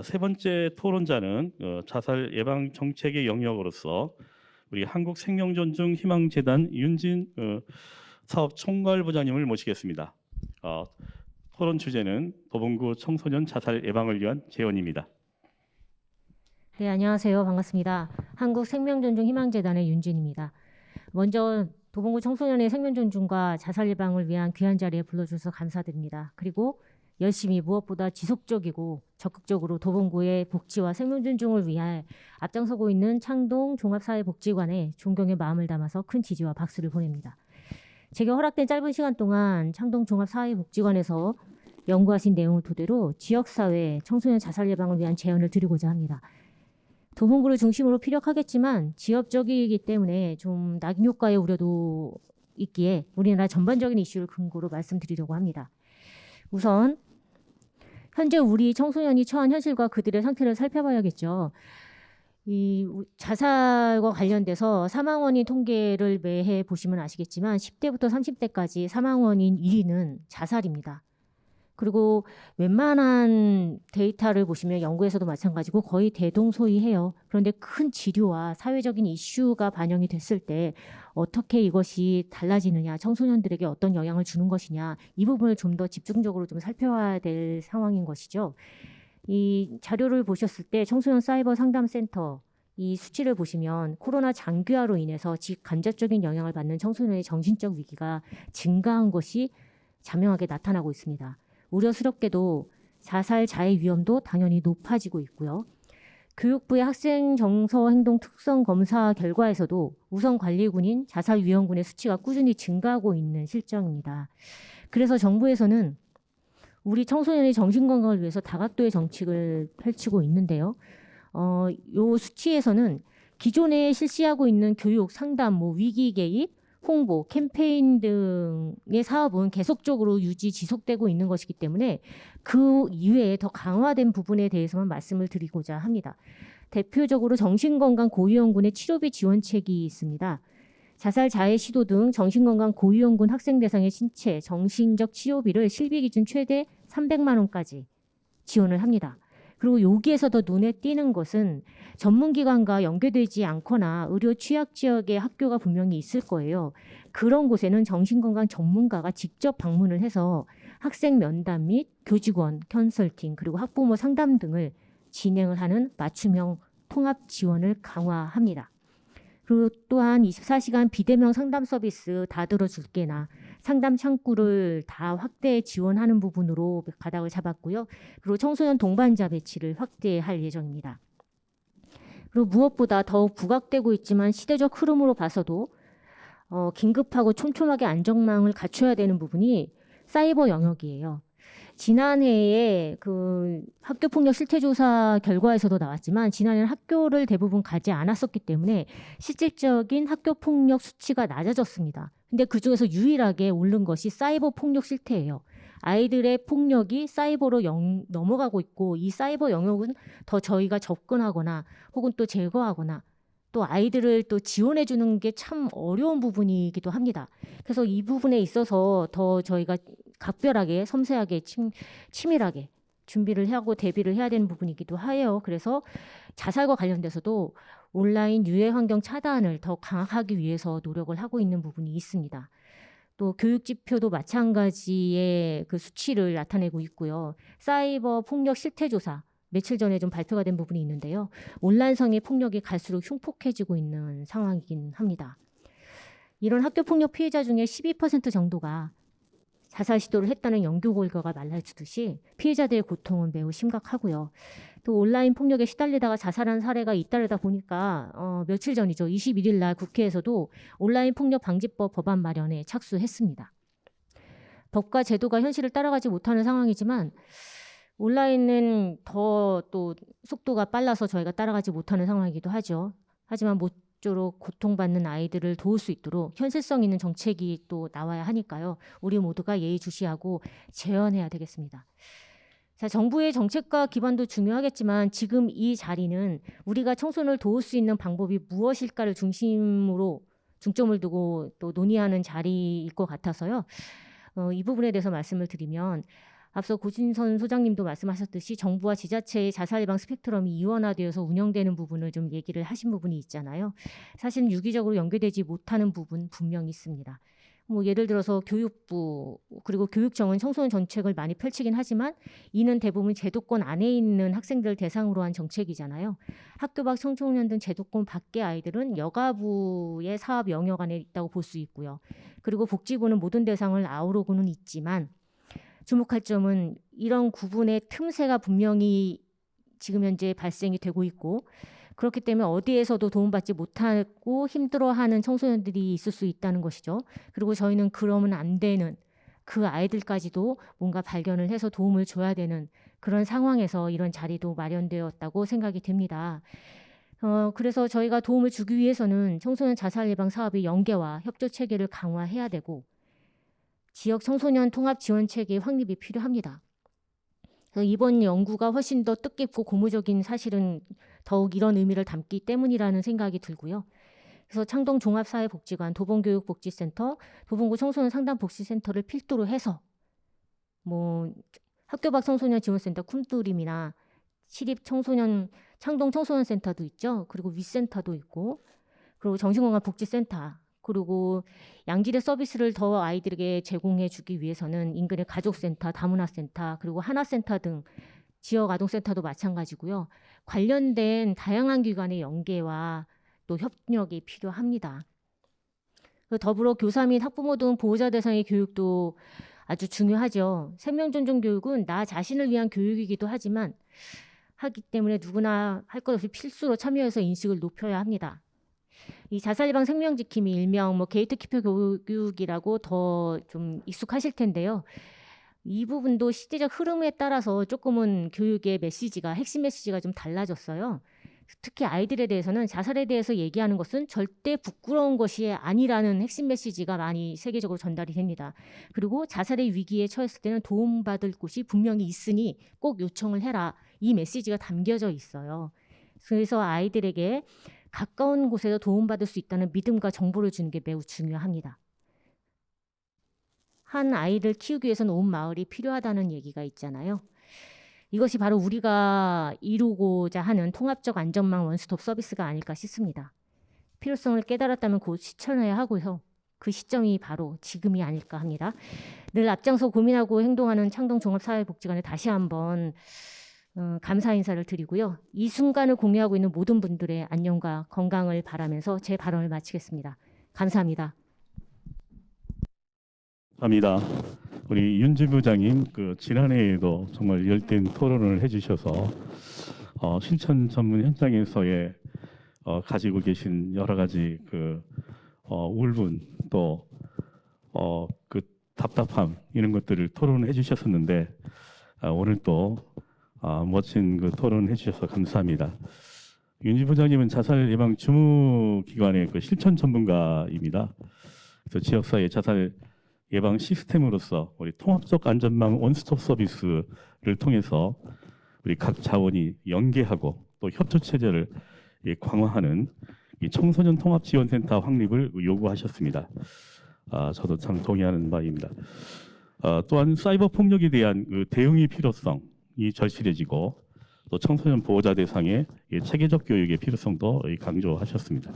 세 번째 토론자는 자살 예방 정책의 영역으로서 우리 한국생명존중희망재단 윤진 사업 총괄부장님을 모시겠습니다. 토론 주제는 도봉구 청소년 자살 예방을 위한 제언입니다. 네, 안녕하세요. 반갑습니다. 한국생명존중희망재단의 윤진입니다. 먼저 도봉구 청소년의 생명존중과 자살 예방을 위한 귀한 자리에 불러주셔서 감사드립니다. 그리고 열심히 무엇보다 지속적이고 적극적으로 도봉구의 복지와 생명존중을 위해 앞장서고 있는 창동 종합사회복지관에 존경의 마음을 담아서 큰 지지와 박수를 보냅니다. 제가 허락된 짧은 시간 동안 창동 종합사회복지관에서 연구하신 내용을 토대로 지역사회 청소년 자살 예방을 위한 제언을 드리고자 합니다. 도봉구를 중심으로 피력하겠지만 지역적이기 때문에 좀 낙인 효과의 우려도 있기에 우리나라 전반적인 이슈를 근거로 말씀드리려고 합니다. 우선 현재 우리 청소년이 처한 현실과 그들의 상태를 살펴봐야겠죠. 이 자살과 관련돼서 사망 원인 통계를 매해 보시면 아시겠지만 10대부터 30대까지 사망 원인 1위는 자살입니다. 그리고 웬만한 데이터를 보시면 연구에서도 마찬가지고 거의 대동소이해요. 그런데 큰 지류와 사회적인 이슈가 반영이 됐을 때 어떻게 이것이 달라지느냐, 청소년들에게 어떤 영향을 주는 것이냐, 이 부분을 좀 더 집중적으로 좀 살펴봐야 될 상황인 것이죠. 이 자료를 보셨을 때 청소년 사이버 상담센터 이 수치를 보시면 코로나 장기화로 인해서 직간접적인 영향을 받는 청소년의 정신적 위기가 증가한 것이 자명하게 나타나고 있습니다. 우려스럽게도 자살 자해 위험도 당연히 높아지고 있고요. 교육부의 학생 정서 행동 특성 검사 결과에서도 우선관리군인 자살위험군의 수치가 꾸준히 증가하고 있는 실정입니다. 그래서 정부에서는 우리 청소년의 정신건강을 위해서 다각도의 정책을 펼치고 있는데요. 요 수치에서는 기존에 실시하고 있는 교육, 상담, 위기 개입, 홍보, 캠페인 등의 사업은 계속적으로 유지, 지속되고 있는 것이기 때문에 그 이외에 더 강화된 부분에 대해서만 말씀을 드리고자 합니다. 대표적으로 정신건강 고위험군의 치료비 지원책이 있습니다. 자살, 자해 시도 등 정신건강 고위험군 학생 대상의 신체, 정신적 치료비를 실비 기준 최대 300만 원까지 지원을 합니다. 그리고 여기에서 더 눈에 띄는 것은 전문기관과 연계되지 않거나 의료 취약 지역의 학교가 분명히 있을 거예요. 그런 곳에는 정신건강 전문가가 직접 방문을 해서 학생 면담 및 교직원, 컨설팅, 그리고 학부모 상담 등을 진행을 하는 맞춤형 통합 지원을 강화합니다. 그리고 또한 24시간 비대면 상담 서비스 다 들어줄게나 상담 창구를 다 확대 지원하는 부분으로 가닥을 잡았고요. 그리고 청소년 동반자 배치를 확대할 예정입니다. 그리고 무엇보다 더욱 부각되고 있지만 시대적 흐름으로 봐서도 긴급하고 촘촘하게 안전망을 갖춰야 되는 부분이 사이버 영역이에요. 지난해에 그 학교폭력 실태조사 결과에서도 나왔지만 지난해는 학교를 대부분 가지 않았었기 때문에 실질적인 학교폭력 수치가 낮아졌습니다. 근데 그중에서 유일하게 오른 것이 사이버 폭력 실태예요. 아이들의 폭력이 사이버로 넘어가고 있고 이 사이버 영역은 더 저희가 접근하거나 혹은 또 제거하거나 또 아이들을 또 지원해 주는 게 참 어려운 부분이기도 합니다. 그래서 이 부분에 있어서 더 저희가 각별하게 섬세하게 치밀하게 준비를 하고 대비를 해야 되는 부분이기도 해요. 그래서 자살과 관련돼서도 온라인 유해 환경 차단을 더 강화하기 위해서 노력을 하고 있는 부분이 있습니다. 또 교육 지표도 마찬가지의 그 수치를 나타내고 있고요. 사이버 폭력 실태 조사 며칠 전에 좀 발표가 된 부분이 있는데요. 온라인상의 폭력이 갈수록 흉폭해지고 있는 상황이긴 합니다. 이런 학교폭력 피해자 중에 12% 정도가 자살 시도를 했다는 연구 결과가 말해주듯이 피해자들의 고통은 매우 심각하고요. 또 온라인 폭력에 시달리다가 자살한 사례가 잇따르다 보니까 며칠 전이죠. 21일 날 국회에서도 온라인 폭력 방지법 법안 마련에 착수했습니다. 법과 제도가 현실을 따라가지 못하는 상황이지만 온라인은 더 또 속도가 빨라서 저희가 따라가지 못하는 상황이기도 하죠. 하지만 모쪼록 고통받는 아이들을 도울 수 있도록 현실성 있는 정책이 또 나와야 하니까요. 우리 모두가 예의주시하고 재현해야 되겠습니다. 자, 정부의 정책과 기반도 중요하겠지만 지금 이 자리는 우리가 청소년을 도울 수 있는 방법이 무엇일까를 중심으로 중점을 두고 또 논의하는 자리일 것 같아서요. 이 부분에 대해서 말씀을 드리면 앞서 고진선 소장님도 말씀하셨듯이 정부와 지자체의 자살 예방 스펙트럼이 이원화되어서 운영되는 부분을 좀 얘기를 하신 부분이 있잖아요. 사실 유기적으로 연계되지 못하는 부분 분명히 있습니다. 뭐 예를 들어서 교육부 그리고 교육청은 청소년 정책을 많이 펼치긴 하지만 이는 대부분 제도권 안에 있는 학생들 대상으로 한 정책이잖아요. 학교 밖 청소년 등 제도권 밖의 아이들은 여가부의 사업 영역 안에 있다고 볼 수 있고요. 그리고 복지부는 모든 대상을 아우르고는 있지만 주목할 점은 이런 구분의 틈새가 분명히 지금 현재 발생이 되고 있고 그렇기 때문에 어디에서도 도움받지 못하고 힘들어하는 청소년들이 있을 수 있다는 것이죠. 그리고 저희는 그러면 안 되는 그 아이들까지도 뭔가 발견을 해서 도움을 줘야 되는 그런 상황에서 이런 자리도 마련되었다고 생각이 됩니다. 그래서 저희가 도움을 주기 위해서는 청소년 자살 예방 사업의 연계와 협조 체계를 강화해야 되고 지역 청소년 통합 지원 체계 확립이 필요합니다. 그래서 이번 연구가 훨씬 더 뜻깊고 고무적인 사실은 더욱 이런 의미를 담기 때문이라는 생각이 들고요. 그래서 창동 종합사회복지관, 도봉교육복지센터, 도봉구 청소년 상담복지센터를 필두로 해서 뭐 학교 밖 청소년 지원센터 쿰뚜림이나 시립 청소년 창동 청소년센터도 있죠. 그리고 위센터도 있고 그리고 정신건강복지센터 그리고 양질의 서비스를 더 아이들에게 제공해 주기 위해서는 인근의 가족센터, 다문화센터 그리고 하나센터 등 지역 아동센터도 마찬가지고요. 관련된 다양한 기관의 연계와 또 협력이 필요합니다. 더불어 교사 및 학부모 등 보호자 대상의 교육도 아주 중요하죠. 생명존중 교육은 나 자신을 위한 교육이기도 하지만 하기 때문에 누구나 할 것 없이 필수로 참여해서 인식을 높여야 합니다. 이 자살 예방 생명 지킴이 일명 뭐 게이트키퍼 교육이라고 더 좀 익숙하실 텐데요. 이 부분도 시대적 흐름에 따라서 조금은 교육의 메시지가 핵심 메시지가 좀 달라졌어요. 특히 아이들에 대해서는 자살에 대해서 얘기하는 것은 절대 부끄러운 것이 아니라는 핵심 메시지가 많이 세계적으로 전달이 됩니다. 그리고 자살의 위기에 처했을 때는 도움받을 곳이 분명히 있으니 꼭 요청을 해라. 이 메시지가 담겨져 있어요. 그래서 아이들에게 가까운 곳에서 도움받을 수 있다는 믿음과 정보를 주는 게 매우 중요합니다. 한 아이를 키우기 위해서는 온 마을이 필요하다는 얘기가 있잖아요. 이것이 바로 우리가 이루고자 하는 통합적 안전망 원스톱 서비스가 아닐까 싶습니다. 필요성을 깨달았다면 곧 실천해야 하고요. 그 시점이 바로 지금이 아닐까 합니다. 늘 앞장서 고민하고 행동하는 창동 종합사회복지관에 다시 한번 감사 인사를 드리고요. 이 순간을 공유하고 있는 모든 분들의 안녕과 건강을 바라면서 제 발언을 마치겠습니다. 감사합니다. 감사합니다. 우리 윤 지부장님 지난해에도 정말 열띤 토론을 해주셔서 실천 전문 현장에서의 가지고 계신 여러 가지 울분 또 답답함 이런 것들을 토론해 주셨었는데 오늘 또 멋진 토론해 주셔서 감사합니다. 윤 지부장님은 자살 예방 주무기관의 실천 전문가입니다. 그래서 지역사회 자살 예방 시스템으로서 우리 통합적 안전망 원스톱 서비스를 통해서 우리 각 자원이 연계하고 또 협조 체제를 강화하는 이 청소년 통합 지원센터 확립을 요구하셨습니다. 저도 참 동의하는 바입니다. 또한 사이버 폭력에 대한 대응의 필요성이 절실해지고 또 청소년 보호자 대상의 체계적 교육의 필요성도 강조하셨습니다.